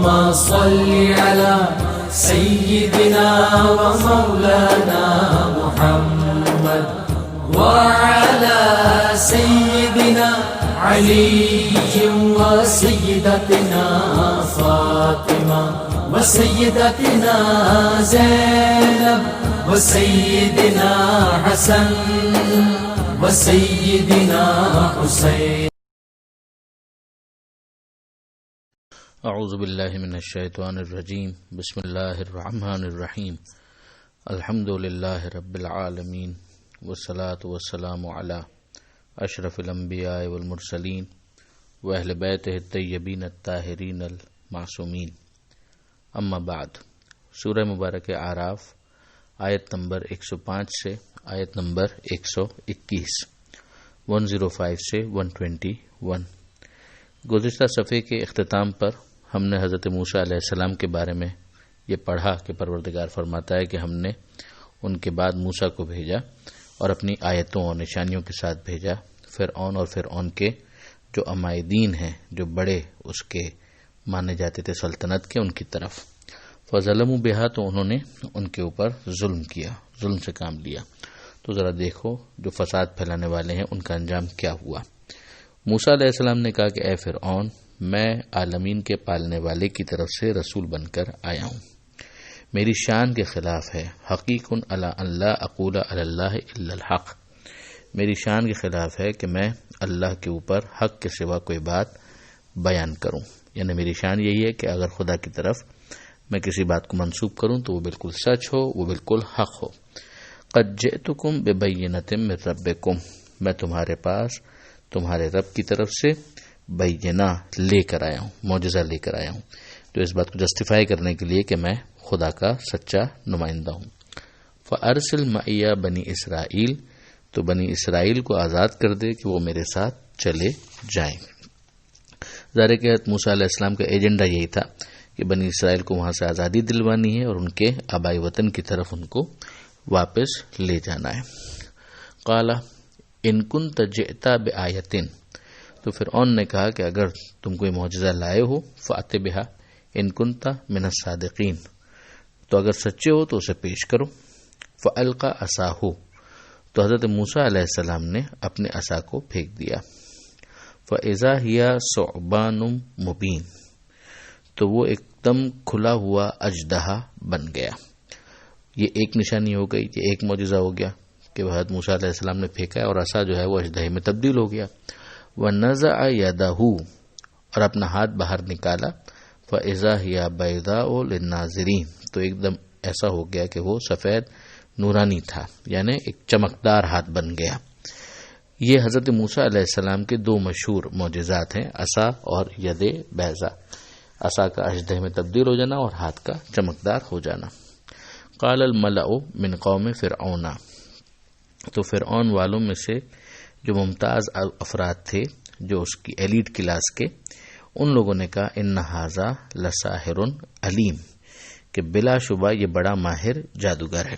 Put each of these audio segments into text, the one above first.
اللهم صل على سيدنا ومولانا محمد وعلى سيدنا علي وسيدتنا فاطمة وسيدتنا زينب وسيدنا حسن وسيدنا حسين. اعوذ باللہ من الشیطان الرجیم. بسم اللہ الرحمن الرحیم. الحمد للہ رب العالمین والصلاة والسلام علی اشرف الانبیاء والمرسلین واہل بیتہ الطیبین الطاہرین المعصومین. اما بعد. سورہ مبارک اعراف آیت نمبر 105 سے آیت نمبر 121، 105 سے 121. گزشتہ صفحے کے اختتام پر ہم نے حضرت موسیٰ علیہ السلام کے بارے میں یہ پڑھا کہ پروردگار فرماتا ہے کہ ہم نے ان کے بعد موسیٰ کو بھیجا اور اپنی آیتوں اور نشانیوں کے ساتھ بھیجا فرعون اور فرعون کے جو عمائدین ہیں، جو بڑے اس کے مانے جاتے تھے سلطنت کے، ان کی طرف. فظلموا بہا، تو انہوں نے ان کے اوپر ظلم کیا، ظلم سے کام لیا. تو ذرا دیکھو جو فساد پھیلانے والے ہیں ان کا انجام کیا ہوا. موسیٰ علیہ السلام نے کہا کہ اے فرعون، میں عالمین کے پالنے والے کی طرف سے رسول بن کر آیا ہوں. میری شان کے خلاف ہے. حقیق علی ان لا اقول علی اللہ الا الحق. میری شان کے خلاف ہے کہ میں اللہ کے اوپر حق کے سوا کوئی بات بیان کروں. یعنی میری شان یہی ہے کہ اگر خدا کی طرف میں کسی بات کو منسوب کروں تو وہ بالکل سچ ہو، وہ بالکل حق ہو. قد جئتکم ببینۃ من ربکم. میں تمہارے پاس تمہارے رب کی طرف سے بینہ لے کر آیا ہوں، معجزہ لے کر آیا ہوں. تو اس بات کو جسٹیفائی کرنے کے لیے کہ میں خدا کا سچا نمائندہ ہوں. فارسل معی بنی اسرائیل. تو بنی اسرائیل کو آزاد کر دے کہ وہ میرے ساتھ چلے جائیں. ظاہر کہ موسیٰ علیہ السلام کا ایجنڈا یہی تھا کہ بنی اسرائیل کو وہاں سے آزادی دلوانی ہے اور ان کے آبائی وطن کی طرف ان کو واپس لے جانا ہے. قال ان کنت جئت بآیۃ. تو فرعون نے کہا کہ اگر تم کوئی معجزہ لائے ہو فأت بہا ان کنت من الصادقین. تو اگر سچے ہو تو اسے پیش کرو. فألقى عصاہ. تو حضرت موسیٰ علیہ السلام نے اپنے عصا کو پھینک دیا. فإذا ہی ثعبان مبین. تو وہ ایک دم کھلا ہوا اژدہا بن گیا. یہ ایک نشانی ہو گئی، یہ ایک معجزہ ہو گیا کہ حضرت موسیٰ علیہ السلام نے پھینکا اور عصا جو ہے وہ اژدہے میں تبدیل ہو گیا. وَنَزَعَ يَدَهُ. اور اپنا ہاتھ باہر نکالا. فَإِذَا هِيَ بَيْضَاءُ لِلنَّاظِرِينَ. تو ایک دم ایسا ہو گیا کہ وہ سفید نورانی تھا، یعنی ایک چمکدار ہاتھ بن گیا. یہ حضرت موسیٰ علیہ السلام کے دو مشہور معجزات ہیں، عصا اور ید بیضا. عصا کا اژدہے میں تبدیل ہو جانا اور ہاتھ کا چمکدار ہو جانا. قال الملأ من قوم فرعون. تو فرعون والوں میں سے جو ممتاز افراد تھے، جو اس کی ایلیٹ کلاس کے، ان لوگوں نے کہا ان ھذا لساحر علیم، کہ بلا شبہ یہ بڑا ماہر جادوگر ہے.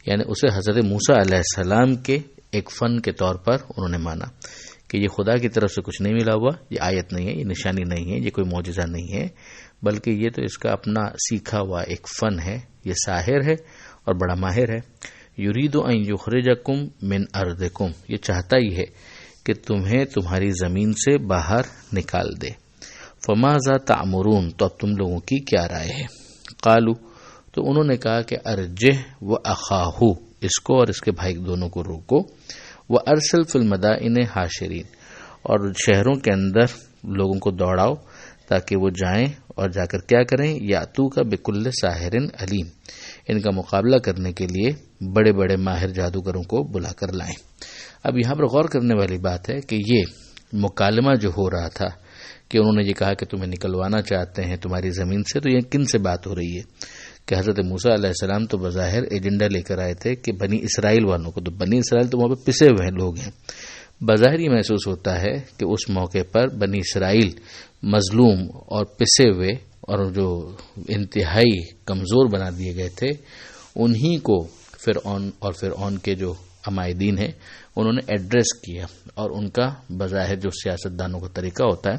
یعنی اسے حضرت موسیٰ علیہ السلام کے ایک فن کے طور پر انہوں نے مانا کہ یہ خدا کی طرف سے کچھ نہیں ملا ہوا، یہ آیت نہیں ہے، یہ نشانی نہیں ہے، یہ کوئی معجزہ نہیں ہے، بلکہ یہ تو اس کا اپنا سیکھا ہوا ایک فن ہے. یہ ساحر ہے اور بڑا ماہر ہے. یرید ان یخرجکم من ارضکم. یہ چاہتا ہی ہے کہ تمہیں تمہاری زمین سے باہر نکال دے. فماذا تأمرون. تو اب تم لوگوں کی کیا رائے ہے؟ قالو. تو انہوں نے کہا کہ ارجہ و اخاہو. اس کو اور اس کے بھائی دونوں کو روکو. وارسل فی المدائن حاشرین. اور شہروں کے اندر لوگوں کو دوڑاؤ تاکہ وہ جائیں اور جا کر کیا کریں؟ یاتو کا بکل ساحر علیم. ان کا مقابلہ کرنے کے لیے بڑے بڑے ماہر جادوگروں کو بلا کر لائیں. اب یہاں پر غور کرنے والی بات ہے کہ یہ مکالمہ جو ہو رہا تھا کہ انہوں نے یہ کہا کہ تمہیں نکلوانا چاہتے ہیں تمہاری زمین سے، تو یہ کن سے بات ہو رہی ہے؟ کہ حضرت موسیٰ علیہ السلام تو بظاہر ایجنڈا لے کر آئے تھے کہ بنی اسرائیل والوں کو، تو بنی اسرائیل تو وہاں پہ پسے ہوئے لوگ ہیں. بظاہر یہ محسوس ہوتا ہے کہ اس موقع پر بنی اسرائیل مظلوم اور پسے ہوئے اور جو انتہائی کمزور بنا دیے گئے تھے، انہی کو فرعون اور فرعون کے جو عمائدین ہیں انہوں نے ایڈریس کیا، اور ان کا بظاہر جو سیاست دانوں کا طریقہ ہوتا ہے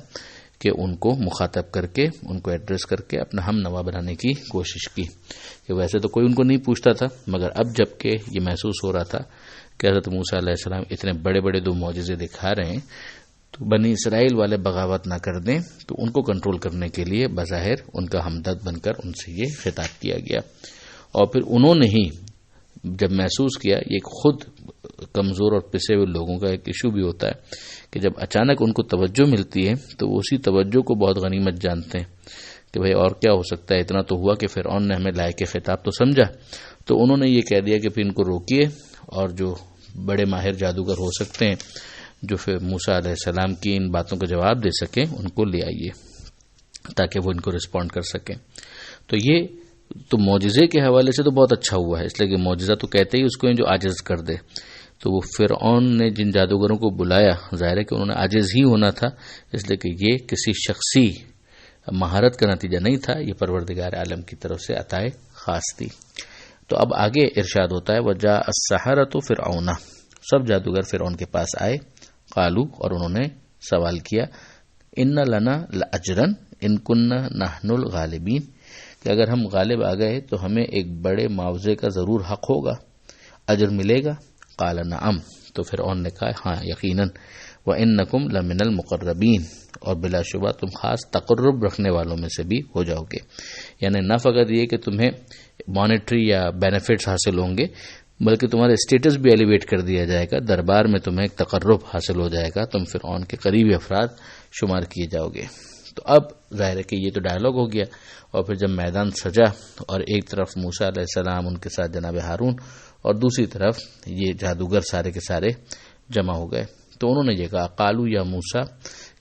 کہ ان کو مخاطب کر کے ان کو ایڈریس کر کے اپنا ہم نوا بنانے کی کوشش کی، کہ ویسے تو کوئی ان کو نہیں پوچھتا تھا، مگر اب جب کہ یہ محسوس ہو رہا تھا کہ حضرت موسیٰ علیہ السلام اتنے بڑے بڑے 2 معجزے دکھا رہے ہیں تو بنی اسرائیل والے بغاوت نہ کر دیں، تو ان کو کنٹرول کرنے کے لیے بظاہر ان کا ہمدرد بن کر ان سے یہ خطاب کیا گیا۔ اور پھر انہوں نے ہی جب محسوس کیا، یہ خود کمزور اور پسے ہوئے لوگوں کا ایک ایشو بھی ہوتا ہے کہ جب اچانک ان کو توجہ ملتی ہے تو وہ اسی توجہ کو بہت غنیمت جانتے ہیں کہ بھئی اور کیا ہو سکتا ہے، اتنا تو ہوا کہ فرعون نے ہمیں لائق خطاب تو سمجھا، تو انہوں نے یہ کہہ دیا کہ پھر ان کو روکیے اور جو بڑے ماہر جادوگر ہو سکتے ہیں جو پھر موسیٰ علیہ السلام کی ان باتوں کا جواب دے سکیں ان کو لے آئیے تاکہ وہ ان کو رسپونڈ کر سکیں۔ تو یہ تو معجزے کے حوالے سے تو بہت اچھا ہوا ہے، اس لیے کہ معجزہ تو کہتے ہی اس کو ہیں جو عاجز کر دے، تو وہ فرعون نے جن جادوگروں کو بلایا ظاہر ہے کہ انہوں نے عاجز ہی ہونا تھا، اس لیے کہ یہ کسی شخصی مہارت کا نتیجہ نہیں تھا، یہ پروردگار عالم کی طرف سے عطائے خاص تھی۔ تو اب آگے ارشاد ہوتا ہے وجاء السحرۃ فرعون، سب جادوگر فرعون کے پاس آئے، قالو اور انہوں نے سوال کیا ان لنا لاجرا ان كنا نحن الغالبین، کہ اگر ہم غالب آ گئے تو ہمیں ایک بڑے معاوضے کا ضرور حق ہوگا، اجر ملے گا۔ قال نعم، تو فرعون نے کہا ہاں یقیناً، وانکم لمن المقربین، اور بلا شبہ تم خاص تقرب رکھنے والوں میں سے بھی ہو جاؤ گے، یعنی نہ فقط یہ کہ تمہیں مانیٹری یا بینیفٹس حاصل ہوں گے بلکہ تمہارا اسٹیٹس بھی ایلیویٹ کر دیا جائے گا، دربار میں تمہیں ایک تقرب حاصل ہو جائے گا، تم فرعون کے قریبی افراد شمار کیے جاؤ گے۔ تو اب ظاہر ہے کہ یہ تو ڈائلاگ ہو گیا، اور پھر جب میدان سجا اور ایک طرف موسیٰ علیہ السلام ان کے ساتھ جناب ہارون اور دوسری طرف یہ جادوگر سارے کے سارے جمع ہو گئے، تو انہوں نے یہ کہا قالو یا موسیٰ،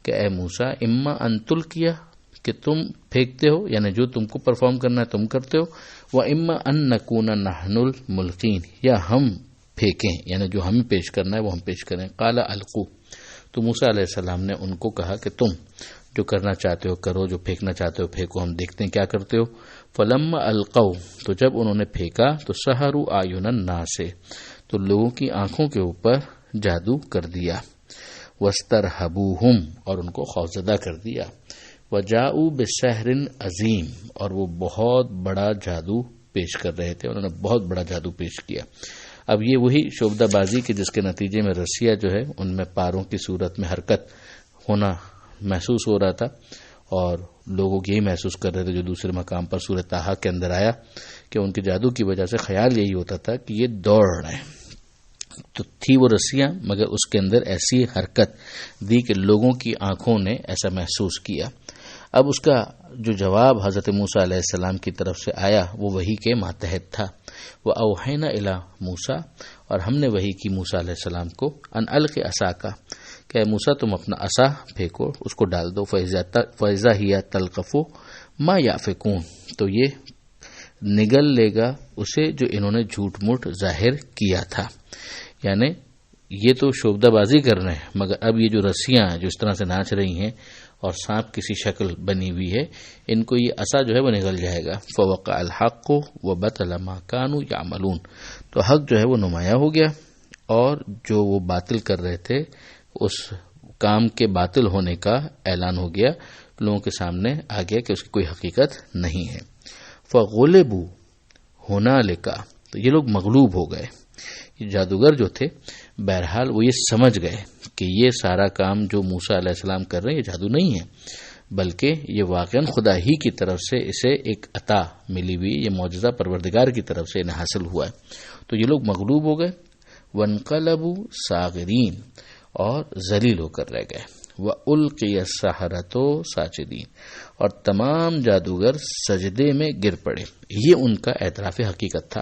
کہ اے موسیٰ اما ان تلقیا، کہ تم پھینکتے ہو یعنی جو تم کو پرفارم کرنا ہے تم کرتے ہو، و اما ان نکون نحن الملقین، یا ہم پھینکیں یعنی جو ہمیں پیش کرنا ہے وہ ہم پیش کریں۔ قال القوا، تو موسیٰ علیہ السلام نے ان کو کہا کہ تم جو کرنا چاہتے ہو کرو، جو پھینکنا چاہتے ہو پھینکو، ہم دیکھتے ہیں کیا کرتے ہو۔ فلما القوا، تو جب انہوں نے پھینکا تو سحروا اعین الناس، تو لوگوں کی آنکھوں کے اوپر جادو کر دیا، واسترهبوهم، اور ان کو خوفزدہ کر دیا، وجاءوا بسحر عظیم، اور وہ بہت بڑا جادو پیش کر رہے تھے، انہوں نے بہت بڑا جادو پیش کیا۔ اب یہ وہی شعبدہ بازی کہ جس کے نتیجے میں رسیہ جو ہے ان میں پاروں کی صورت میں حرکت ہونا محسوس ہو رہا تھا، اور لوگوں یہی محسوس کر رہے تھے جو دوسرے مقام پر سورہ طٰہٰ کے اندر آیا کہ ان کے جادو کی وجہ سے خیال یہی ہوتا تھا کہ یہ دوڑ رہے ہیں، تو تھی وہ رسیاں مگر اس کے اندر ایسی حرکت دی کہ لوگوں کی آنکھوں نے ایسا محسوس کیا۔ اب اس کا جو جواب حضرت موسیٰ علیہ السلام کی طرف سے آیا وہ وحی کے ماتحت تھا، وَأَوْحَيْنَا إِلَىٰ موسیٰ، اور ہم نے وحی کی موسیٰ علیہ السلام کو ان الق عصاک، کہ اے موسیٰ تم اپنا عصا پھینکو، اس کو ڈال دو، فَإِذَا هِيَ تَلْقَفُ مَا يَأْفِكُونَ، تو یہ نگل لے گا اسے جو انہوں نے جھوٹ موٹ ظاہر کیا تھا، یعنی یہ تو شعبدہ بازی کر رہے ہیں مگر اب یہ جو رسیاں جو اس طرح سے ناچ رہی ہیں اور سانپ کسی شکل بنی ہوئی ہے، ان کو یہ عصا جو ہے وہ نگل جائے گا۔ فوقع الحق وبطل ما كانوا يعملون، تو حق جو ہے وہ نمایاں ہو گیا اور جو وہ باطل کر رہے تھے اس کام کے باطل ہونے کا اعلان ہو گیا، لوگوں کے سامنے آ گیا کہ اس کی کوئی حقیقت نہیں ہے۔ فغلبوا هنالك، تو یہ لوگ مغلوب ہو گئے، یہ جادوگر جو تھے بہرحال وہ یہ سمجھ گئے کہ یہ سارا کام جو موسیٰ علیہ السلام کر رہے ہیں یہ جادو نہیں ہے بلکہ یہ واقعاً خدا ہی کی طرف سے اسے ایک عطا ملی ہوئی، یہ معجزہ پروردگار کی طرف سے انہیں حاصل ہوا ہے۔ تو یہ لوگ مغلوب ہو گئے، وانقلبوا صاغرین، اور ذلیل ہو کر رہ گئے، وَأُلْقِيَ السَّحَرَةُ ساجدین، اور تمام جادوگر سجدے میں گر پڑے۔ یہ ان کا اعتراف حقیقت تھا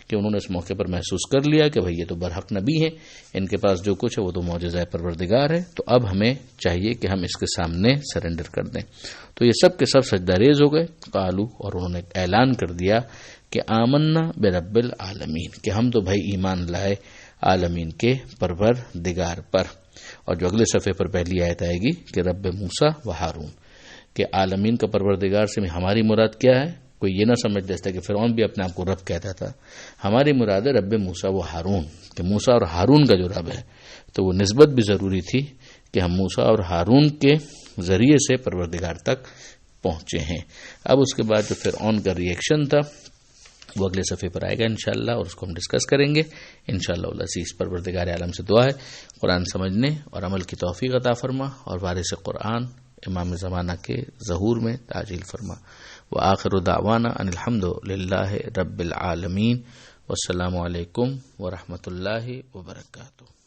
کہ انہوں نے اس موقع پر محسوس کر لیا کہ بھئی یہ تو برحق نبی ہیں، ان کے پاس جو کچھ ہے وہ تو معجزہ پروردگار ہے، تو اب ہمیں چاہیے کہ ہم اس کے سامنے سرنڈر کر دیں۔ تو یہ سب کے سب سجدہ ریز ہو گئے، قالو، اور انہوں نے اعلان کر دیا کہ آمنا برب العالمین، کہ ہم تو بھائی ایمان لائے عالمین کے پروردگار پر۔ اور جو اگلے صفحے پر پہلی آیت آئے گی کہ رب موسیٰ و ہارون، کہ عالمین کا پروردگار سے ہماری مراد کیا ہے، کوئی یہ نہ سمجھ جیسا کہ فرعون بھی اپنے آپ کو رب کہتا تھا، ہماری مراد ہے رب موسیٰ و ہارون، کہ موسیٰ اور ہارون کا جو رب ہے، تو وہ نسبت بھی ضروری تھی کہ ہم موسیٰ اور ہارون کے ذریعے سے پروردگار تک پہنچے ہیں۔ اب اس کے بعد جو فرعون کا ری ایکشن تھا وہ اگلے صفحے پر آئے گا انشاءاللہ، اور اس کو ہم ڈسکس کریں گے انشاءاللہ العزیز۔ پروردگار عالم سے دعا ہے قرآن سمجھنے اور عمل کی توفیق عطا فرما، اور وارث قرآن امام زمانہ کے ظہور میں تعجیل فرما۔ وآخر دعوانا ان الحمد للہ رب العالمین، والسلام علیکم ورحمۃ اللہ وبرکاتہ۔